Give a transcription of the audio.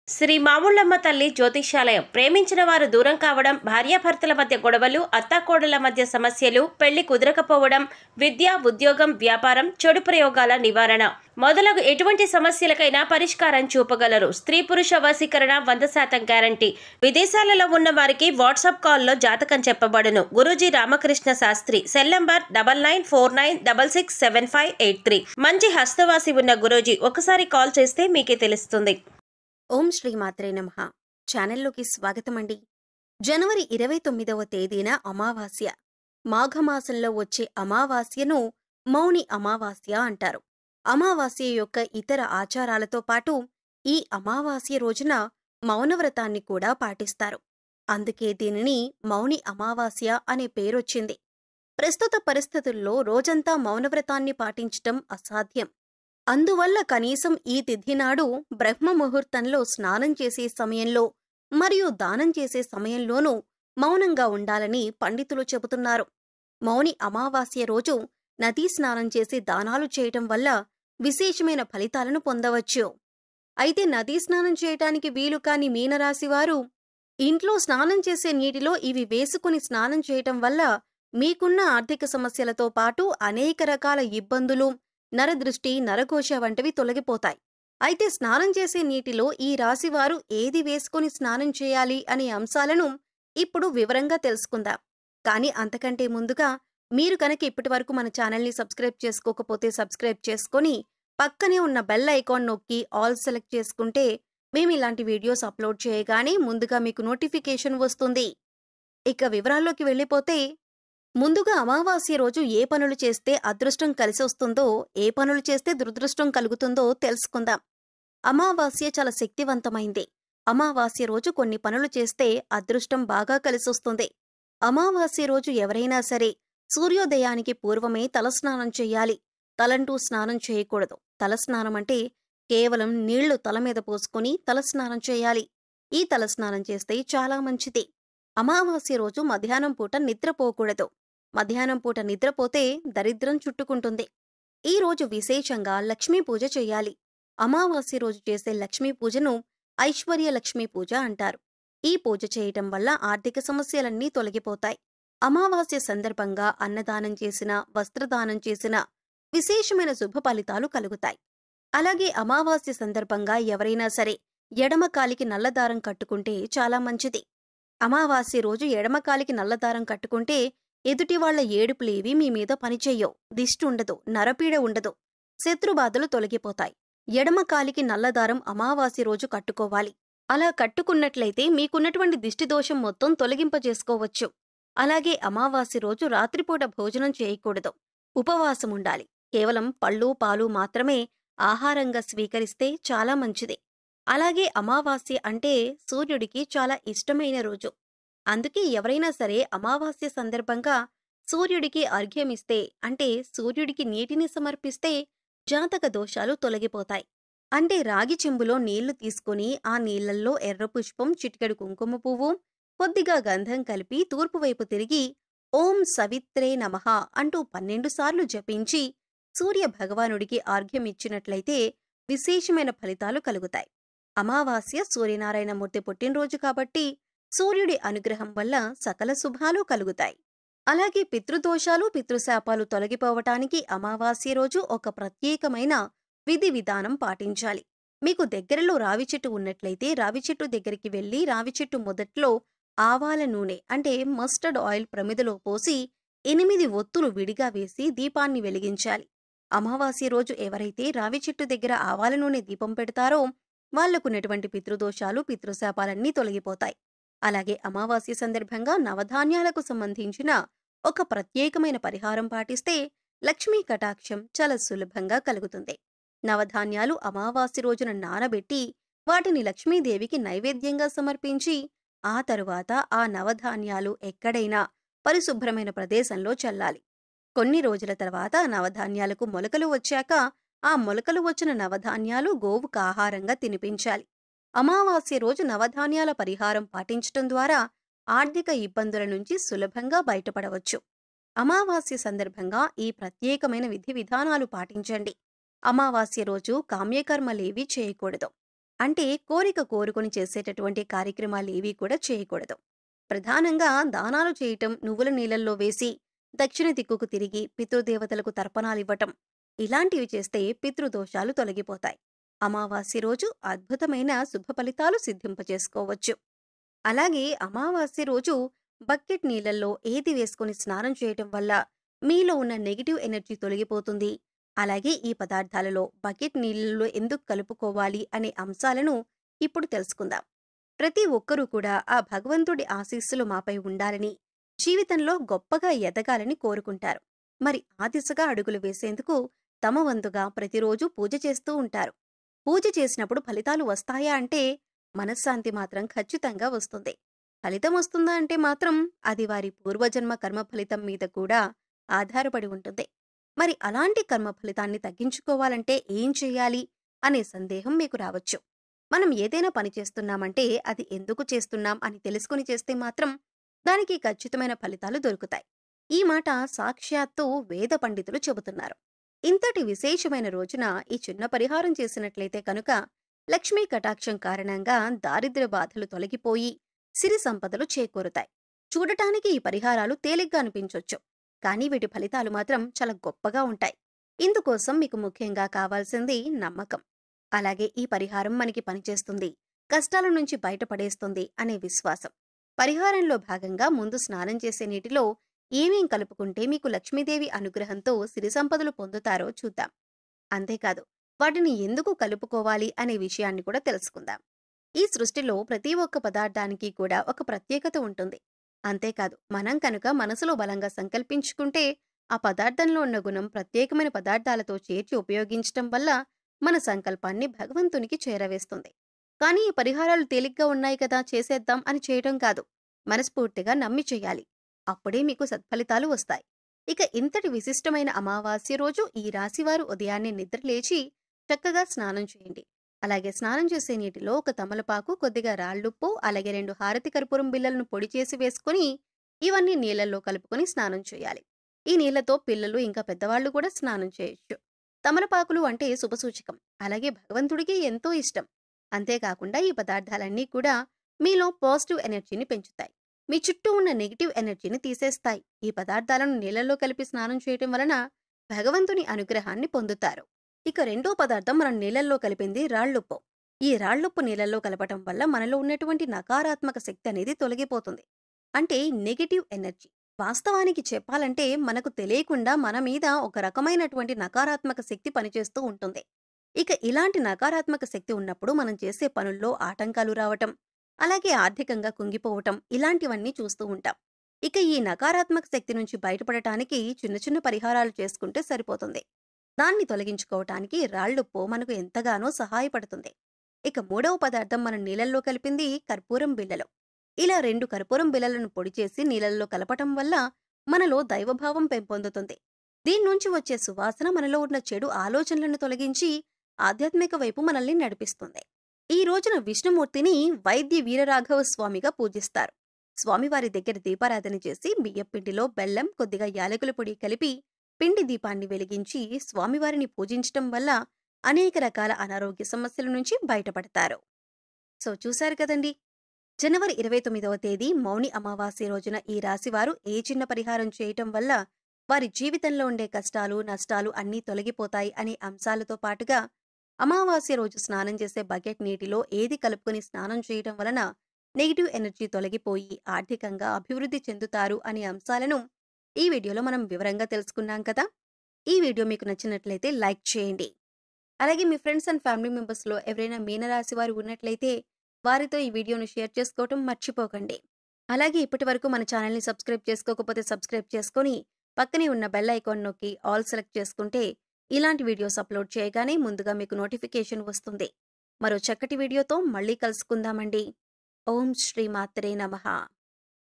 శ్రీ మాముళ్ళమ్మ తల్లి జ్యోతిష్యాలయం. ప్రేమించిన వారు దూరం కావడం, భార్యాభర్తల మధ్య గొడవలు, అత్తాకోడళ్ల మధ్య సమస్యలు, పెళ్లి కుదరకపోవడం, విద్య, ఉద్యోగం, వ్యాపారం, చెడు ప్రయోగాల నివారణ మొదలగు ఎటువంటి సమస్యలకైనా పరిష్కారం చూపగలరు. స్త్రీ పురుష వశీకరణ 100% గ్యారంటీ. విదేశాలలో ఉన్న వారికి వాట్సాప్ కాల్లో జాతకం చెప్పబడును. గురూజీ రామకృష్ణ శాస్త్రి. Cell number 9949667583. మంచి హస్తవాసి ఉన్న గురూజీ ఒకసారి కాల్ చేస్తే మీకే తెలుస్తుంది. ఓం శ్రీ మాత్రే నమః. ఛానల్లోకి స్వాగతమండి. జనవరి 29వ తేదీన అమావాస్య. మాఘమాసంలో వచ్చే అమావాస్యను మౌని అమావాస్య అంటారు. అమావాస్య యొక్క ఇతర ఆచారాలతో పాటు ఈ అమావాస్య రోజున మౌనవ్రతాన్ని కూడా పాటిస్తారు. అందుకే దీనిని మౌని అమావాస్య అనే పేరొచ్చింది. ప్రస్తుత పరిస్థితుల్లో రోజంతా మౌనవ్రతాన్ని పాటించటం అసాధ్యం. అందువల్ల కనీసం ఈ తిథి నాడు బ్రహ్మముహూర్తంలో స్నానం చేసే సమయంలో మరియు దానం చేసే సమయంలోనూ మౌనంగా ఉండాలని పండితులు చెబుతున్నారు. మౌని అమావాస్య రోజు నదీ స్నానం చేసి దానాలు చేయటం వల్ల విశేషమైన ఫలితాలను పొందవచ్చు. అయితే నదీ స్నానం చేయటానికి వీలు కాని మీనరాశివారు ఇంట్లో స్నానం చేసే నీటిలో ఇవి వేసుకుని స్నానం చేయటం వల్ల మీకున్న ఆర్థిక సమస్యలతో పాటు అనేక రకాల ఇబ్బందులు, నరదృష్టి, నరఘోష వంటివి తొలగిపోతాయి. అయితే స్నానం చేసే నీటిలో ఈ రాశివారు ఏది వేసుకుని స్నానం చేయాలి అనే అంశాలను ఇప్పుడు వివరంగా తెలుసుకుందాం. కానీ అంతకంటే ముందుగా మీరు కనుక ఇప్పటివరకు మన ఛానల్ని సబ్స్క్రైబ్ చేసుకోకపోతే సబ్స్క్రైబ్ చేసుకొని పక్కనే ఉన్న బెల్ ఐకాన్ నొక్కి ఆల్ సెలెక్ట్ చేసుకుంటే మేము ఇలాంటి వీడియోస్ అప్లోడ్ చేయగానే ముందుగా మీకు నోటిఫికేషన్ వస్తుంది. ఇక వివరాల్లోకి వెళ్ళిపోతే, ముందుగా అమావాస్య రోజు ఏ పనులు చేస్తే అదృష్టం కలిసొస్తుందో, ఏ పనులు చేస్తే దురదృష్టం కలుగుతుందో తెలుసుకుందాం. అమావాస్య చాలా శక్తివంతమైంది. అమావాస్య రోజు కొన్ని పనులు చేస్తే అదృష్టం బాగా కలిసొస్తుంది. అమావాస్య రోజు ఎవరైనా సరే సూర్యోదయానికి పూర్వమే తలస్నానం చెయ్యాలి. తలంటూ స్నానం చేయకూడదు. తలస్నానం అంటే కేవలం నీళ్లు తల మీద పోసుకుని తలస్నానం చేయాలి. ఈ తలస్నానం చేస్తే చాలా మంచిది. అమావాస్య రోజు మధ్యాహ్నం పూట నిద్రపోకూడదు. మధ్యాహ్నం పూట నిద్రపోతే దరిద్రం చుట్టుకుంటుంది. ఈ రోజు విశేషంగా లక్ష్మీ పూజ చెయ్యాలి. అమావాస్య రోజు చేసే లక్ష్మీ పూజను ఐశ్వర్య లక్ష్మీ పూజ అంటారు. ఈ పూజ చేయటం వల్ల ఆర్థిక సమస్యలన్నీ తొలగిపోతాయి. అమావాస్య సందర్భంగా అన్నదానం చేసినా, వస్త్రదానం చేసినా విశేషమైన శుభ ఫలితాలు కలుగుతాయి. అలాగే అమావాస్య సందర్భంగా ఎవరైనా సరే ఎడమ కాలికి నల్లదారం కట్టుకుంటే చాలా మంచిది. అమావాస్య రోజు ఎడమకాలికి నల్లదారం కట్టుకుంటే ఎదుటివాళ్ల ఏడుపులేవి మీ మీద పనిచెయ్యవు. దిష్టి ఉండదు, నరపీడ ఉండదు, శత్రుబాధలు తొలగిపోతాయి. ఎడమకాలికి నల్లదారం అమావాస్య రోజు కట్టుకోవాలి. అలా కట్టుకున్నట్లయితే మీకున్నటువంటి దిష్టిదోషం మొత్తం తొలగింపజేసుకోవచ్చు. అలాగే అమావాస్య రోజు రాత్రిపూట భోజనం చేయకూడదు. ఉపవాసం ఉండాలి. కేవలం పళ్ళు, పాలు మాత్రమే ఆహారంగా స్వీకరిస్తే చాలా మంచిది. అలాగే అమావాస్య అంటే సూర్యుడికి చాలా ఇష్టమైన రోజు. అందుకే ఎవరైనా సరే అమావాస్య సందర్భంగా సూర్యుడికి అర్ఘ్యమిస్తే, అంటే సూర్యుడికి నీటిని సమర్పిస్తే జాతక దోషాలు తొలగిపోతాయి. అంటే రాగి చెంబులో నీళ్లు తీసుకుని ఆ నీళ్లల్లో ఎర్ర పుష్పం, చిటికెడు కుంకుమ పువ్వు, కొద్దిగా గంధం కలిపి తూర్పువైపు తిరిగి ఓం సవిత్రే నమః అంటూ 12 సార్లు జపించి సూర్య భగవానుడికి ఆర్ఘ్యమిచ్చినట్లయితే విశేషమైన ఫలితాలు కలుగుతాయి. అమావాస్య సూర్యనారాయణమూర్తి పుట్టినరోజు కాబట్టి సూర్యుడి అనుగ్రహం వల్ల సకల శుభాలు కలుగుతాయి. అలాగే పితృదోషాలు, పితృశాపాలు తొలగిపోవటానికి అమావాస్య రోజు ఒక ప్రత్యేకమైన విధి విధానం పాటించాలి. మీకు దగ్గరలో రావి చెట్టు ఉన్నట్లయితే రావి చెట్టు దగ్గరికి వెళ్లి రావి చెట్టు మొదట్లో ఆవాల నూనె అంటే మస్టర్డ్ ఆయిల్ ప్రమిదలో పోసి 8 ఒత్తులు విడిగా వేసి దీపాన్ని వెలిగించాలి. అమావాస్య రోజు ఎవరైతే రావి చెట్టు దగ్గర ఆవాల నూనె దీపం పెడతారో వాళ్లకున్నటువంటి పితృదోషాలు, పితృశాపాలన్నీ తొలగిపోతాయి. అలాగే అమావాస్య సందర్భంగా నవధాన్యాలకు సంబంధించిన ఒక ప్రత్యేకమైన పరిహారం పాటిస్తే లక్ష్మీ కటాక్షం చాలా సులభంగా కలుగుతుంది. నవధాన్యాలు అమావాస్య రోజున నానబెట్టి వాటిని లక్ష్మీదేవికి నైవేద్యంగా సమర్పించి ఆ తరువాత ఆ నవధాన్యాలు ఎక్కడైనా పరిశుభ్రమైన ప్రదేశంలో చల్లాలి. కొన్ని రోజుల తర్వాత నవధాన్యాలకు మొలకలు వచ్చాక ఆ మొలకలు వచ్చిన నవధాన్యాలు గోవుకు ఆహారంగా తినిపించాలి. అమావాస్య రోజు నవధాన్యాల పరిహారం పాటించటం ద్వారా ఆర్థిక ఇబ్బందుల నుంచి సులభంగా బయటపడవచ్చు. అమావాస్య సందర్భంగా ఈ ప్రత్యేకమైన విధి విధానాలు పాటించండి. అమావాస్య రోజు కామ్యకర్మలేవీ చేయకూడదు. అంటే కోరిక కోరుకొని చేసేటటువంటి కార్యక్రమాలు ఏవీ కూడా చేయకూడదు. ప్రధానంగా దానాలు చేయటం, నువ్వుల నీళ్ళల్లో వేసి దక్షిణ దిక్కుకు తిరిగి పితృదేవతలకు తర్పణాలివ్వటం, ఇలాంటివి చేస్తే పితృదోషాలు తొలగిపోతాయి. అమావాస్య రోజు అద్భుతమైన శుభ ఫలితాలు సిద్ధింపచేసుకోవచ్చు. అలాగే అమావాస్య రోజు బకెట్ నీళ్ళల్లో ఏది వేసుకొని స్నానం చేయటం వల్ల మీలో ఉన్న నెగిటివ్ ఎనర్జీ తొలగిపోతుంది. అలాగే ఈ పదార్థాలలో బకెట్ నీళ్ళలో ఎందుకు కలుపుకోవాలి అనే అంశాలను ఇప్పుడు తెలుసుకుందాం. ప్రతి ఒక్కరూ కూడా ఆ భగవంతుడి ఆశీస్సులు మాపై ఉండాలని, జీవితంలో గొప్పగా ఎదగాలని కోరుకుంటారు. మరి ఆ దిశగా అడుగులు వేసేందుకు తమ వంతుగా ప్రతిరోజు పూజ చేస్తూ ఉంటారు. పూజ చేసినప్పుడు ఫలితాలు వస్తాయా అంటే మనశ్శాంతి మాత్రం ఖచ్చితంగా వస్తుంది. ఫలితం వస్తుందా అంటే మాత్రం అది వారి పూర్వజన్మ కర్మ ఫలితం మీద కూడా ఆధారపడి ఉంటుంది. మరి అలాంటి కర్మ ఫలితాన్ని తగ్గించుకోవాలంటే ఏం చెయ్యాలి అనే సందేహం మీకు రావచ్చు. మనం ఏదైనా పని చేస్తున్నామంటే అది ఎందుకు చేస్తున్నాం అని తెలుసుకుని చేస్తే మాత్రం దానికి ఖచ్చితమైన ఫలితాలు దొరుకుతాయి. ఈ మాట సాక్షాత్తు వేద పండితులు చెబుతున్నారు. ఇంతటి విశేషమైన రోజున ఈ చిన్న పరిహారం చేసినట్లయితే కనుక లక్ష్మీ కటాక్షం కారణంగా దారిద్ర్య బాధలు తొలగిపోయి సిరి సంపదలు చేకూరుతాయి. చూడటానికి ఈ పరిహారాలు తేలిగ్గా అనిపించొచ్చు, కానీ వీటి ఫలితాలు మాత్రం చాలా గొప్పగా ఉంటాయి. ఇందుకోసం మీకు ముఖ్యంగా కావాల్సింది నమ్మకం. అలాగే ఈ పరిహారం మనకి పనిచేస్తుంది, కష్టాల నుంచి బయటపడేస్తుంది అనే విశ్వాసం. పరిహారంలో భాగంగా ముందు స్నానం చేసే నీటిలో ఏమేం కలుపుకుంటే మీకు లక్ష్మీదేవి అనుగ్రహంతో సిరి సంపదలు పొందుతారో చూద్దాం. అంతేకాదు వాటిని ఎందుకు కలుపుకోవాలి అనే విషయాన్ని కూడా తెలుసుకుందాం. ఈ సృష్టిలో ప్రతి ఒక్క పదార్థానికి కూడా ఒక ప్రత్యేకత ఉంటుంది. అంతేకాదు మనం కనుక మనసులో బలంగా సంకల్పించుకుంటే ఆ పదార్థంలో ఉన్న గుణం ప్రత్యేకమైన పదార్థాలతో చేర్చి ఉపయోగించటం వల్ల మన సంకల్పాన్ని భగవంతునికి చేరవేస్తుంది. కానీ ఈ పరిహారాలు తేలిగ్గా ఉన్నాయి కదా చేసేద్దాం అని చేయటం కాదు, మనస్ఫూర్తిగా నమ్మి చెయ్యాలి. అప్పుడే మీకు సత్ఫలితాలు వస్తాయి. ఇక ఇంతటి విశిష్టమైన అమావాస్య రోజు ఈ రాశివారు ఉదయాన్నే నిద్రలేచి చక్కగా స్నానం చేయండి. అలాగే స్నానం చేసే నీటిలో ఒక తమలపాకు, కొద్దిగా రాళ్లుప్పు, అలాగే 2 హారతి కర్పూరం బిళ్ళలను పొడి చేసి వేసుకుని ఇవన్నీ నీళ్లలో కలుపుకొని స్నానం చేయాలి. ఈ నీళ్లతో పిల్లలు ఇంకా పెద్దవాళ్లు కూడా స్నానం చేయొచ్చు. తమలపాకులు అంటే శుభసూచకం, అలాగే భగవంతుడికి ఎంతో ఇష్టం. అంతేకాకుండా ఈ పదార్థాలన్నీ కూడా మీలో పాజిటివ్ ఎనర్జీని పెంచుతాయి, మీ చుట్టూ ఉన్న నెగిటివ్ ఎనర్జీని తీసేస్తాయి. ఈ పదార్థాలను నీళ్లలో కలిపి స్నానం చేయటం వలన భగవంతుని అనుగ్రహాన్ని పొందుతారు. ఇక రెండో పదార్థం మనం నీళ్లలో కలిపింది రాళ్లుప్పు. ఈ రాళ్లుప్పు నీళ్లలో కలపటం వల్ల మనలో ఉన్నటువంటి నకారాత్మక శక్తి అనేది తొలగిపోతుంది, అంటే నెగిటివ్ ఎనర్జీ. వాస్తవానికి చెప్పాలంటే మనకు తెలియకుండా మన మీద ఒక రకమైనటువంటి నకారాత్మక శక్తి పనిచేస్తూ ఉంటుంది. ఇక ఇలాంటి నకారాత్మక శక్తి ఉన్నప్పుడు మనం చేసే పనుల్లో ఆటంకాలు రావటం, అలాగే ఆర్థికంగా కుంగిపోవటం, ఇలాంటివన్నీ చూస్తూ ఉంటాం. ఇక ఈ నకారాత్మక శక్తి నుంచి బయటపడటానికి చిన్న చిన్న పరిహారాలు చేసుకుంటే సరిపోతుంది. దాన్ని తొలగించుకోవటానికి రాళ్లుప్పు మనకు ఎంతగానో సహాయపడుతుంది. ఇక మూడవ పదార్థం మనం నీళ్లలో కలిపింది కర్పూరం బిళ్ళలు. ఇలా 2 కర్పూరం బిళ్ళలను పొడి చేసి నీళ్లలో కలపటం వల్ల మనలో దైవభావం పెంపొందుతుంది. దీని నుంచి వచ్చే సువాసన మనలో ఉన్న చెడు ఆలోచనలను తొలగించి ఆధ్యాత్మిక వైపు మనల్ని నడిపిస్తుంది. ఈ రోజున విష్ణుమూర్తిని వైద్య వీరరాఘవ స్వామిగా పూజిస్తారు. స్వామివారి దగ్గర దీపారాధన చేసి బియ్యపిండిలో బెల్లం, కొద్దిగా యాలకుల పొడి కలిపి పిండి దీపాన్ని వెలిగించి స్వామివారిని పూజించటం వల్ల అనేక రకాల అనారోగ్య సమస్యల నుంచి బయటపడతారు. సో చూశారు కదండి, జనవరి 29వ తేదీ మౌని అమావాస్య రోజున ఈ రాశివారు ఏ చిన్న పరిహారం చేయటం వల్ల వారి జీవితంలో ఉండే కష్టాలు, నష్టాలు అన్నీ తొలగిపోతాయి అనే అంశాలతో పాటుగా అమావాస్య రోజు స్నానం చేసే బకెట్ నీటిలో ఏది కలుపుకొని స్నానం చేయటం వలన నెగిటివ్ ఎనర్జీ తొలగిపోయి ఆర్థికంగా అభివృద్ధి చెందుతారు అనే అంశాలను ఈ వీడియోలో మనం వివరంగా తెలుసుకున్నాం కదా. ఈ వీడియో మీకు నచ్చినట్లయితే లైక్ చేయండి. అలాగే మీ ఫ్రెండ్స్ అండ్ ఫ్యామిలీ మెంబర్స్లో ఎవరైనా మీనరాశి వారు ఉన్నట్లయితే వారితో ఈ వీడియోను షేర్ చేసుకోవటం మర్చిపోకండి. అలాగే ఇప్పటి వరకు మన ఛానల్ని సబ్స్క్రైబ్ చేసుకోకపోతే సబ్స్క్రైబ్ చేసుకొని పక్కనే ఉన్న బెల్ ఐకాన్ నొక్కి ఆల్ సెలెక్ట్ చేసుకుంటే ఇలాంటి వీడియోస్ అప్లోడ్ చేయగానే ముందుగా మీకు నోటిఫికేషన్ వస్తుంది. మరో చక్కటి వీడియోతో మళ్ళీ కలుసుకుందామండి. ఓం శ్రీ మాత్రే నమః.